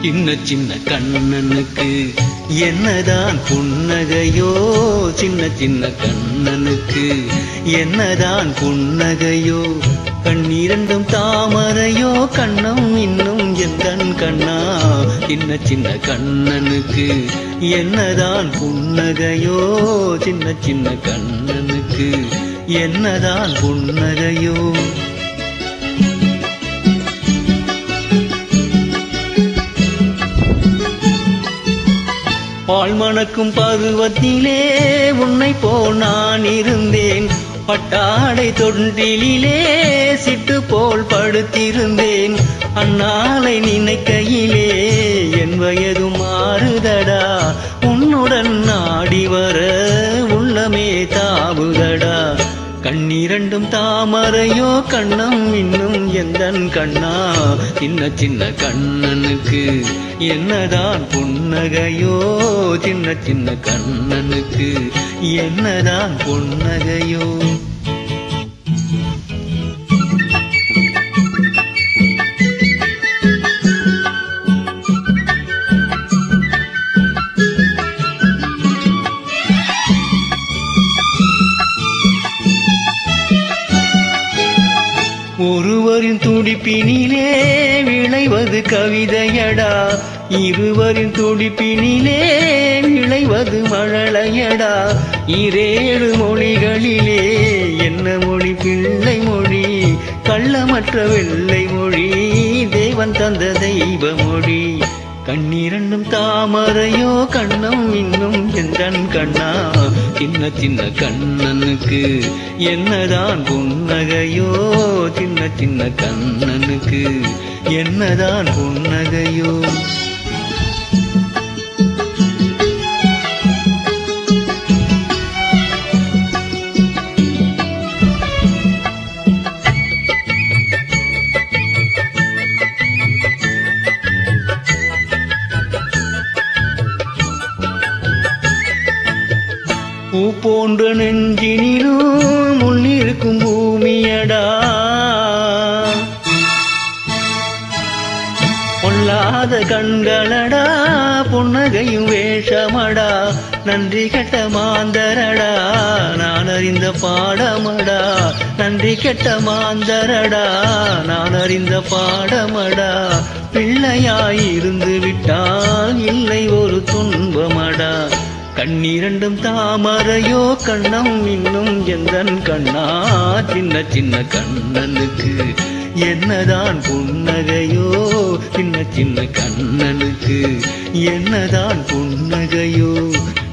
சின்ன சின்ன கண்ணனுக்கு என்னதான் புன்னகையோ, சின்ன சின்ன கண்ணனுக்கு என்னதான் புன்னகையோ, கண்ணீரண்டும் தாமரையோ, கண்ணம் இன்னும் எந்தன் கண்ணா. சின்ன சின்ன கண்ணனுக்கு என்னதான் புன்னகையோ, சின்ன சின்ன கண்ணனுக்கு என்னதான் புன்னகையோ. பால் மணக்கும் பருவத்திலே உன்னை போல் நான் இருந்தேன், பட்டாடை தொண்டிலே சிட்டு போல் படுத்திருந்தேன். அந்நாளை நினைக்கையிலே என் வயது மாறுதடா, உன்னுடன் நாடி வர உள்ளமே தாவுதடா. கண்ணீரண்டும் தாமரையோ, கண்ணம் இன்னும் எந்தன் கண்ணா. சின்ன சின்ன கண்ணனுக்கு என்னதான் புன்னகையோ, சின்ன சின்ன கண்ணனுக்கு என்னதான் புன்னகையோ. ஒருவரின் துடிப்பினிலே விளைவது கவிதையடா, இருவரின் துடிப்பினிலே விளைவது மழலையடா. இரேழு மொழிகளிலே என்ன மொழி பிள்ளை மொழி, கள்ளமற்ற வெள்ளை மொழி, தேவன் தந்த தெய்வ மொழி. கண்ணீரண்டும் தாமரையோ, கண்ணம் இன்னும் எந்தன் கண்ணா. சின்ன சின்ன கண்ணனுக்கு என்னதான் புன்னகையோ, சின்ன சின்ன கண்ணனுக்கு என்னதான் புன்னகையோ. பூ போன்ற நெஞ்சினிலும் முள்ளிருக்கும் பூமியடா, பொல்லாத கண்களடா, புன்னகையும் வேஷமடா. நன்றி கெட்ட மாந்தரடா, நான் அறிந்த பாடமடா. நன்றி கெட்ட மாந்தரடா, நான் அறிந்த பாடமடா. பிள்ளையாயிருந்து விட்டால் இல்லை ஒரு துன்பமடா. கண்ணீரண்டும் தாமரையோ, கண்ணம் இன்னும் எந்தன் கண்ணா. சின்ன சின்ன கண்ணனுக்கு என்னதான் புன்னகையோ, சின்ன சின்ன கண்ணனுக்கு என்னதான் புன்னகையோ.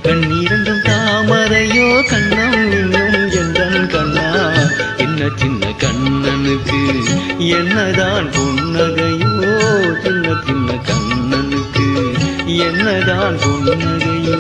கண்ணீரண்டும் தாமரையோ, கண்ணம் இன்னும் எந்தன் கண்ணா. சின்ன சின்ன கண்ணனுக்கு என்னதான் புன்னகையோ, சின்ன சின்ன கண்ணனுக்கு என்னதான் புன்னகையோ.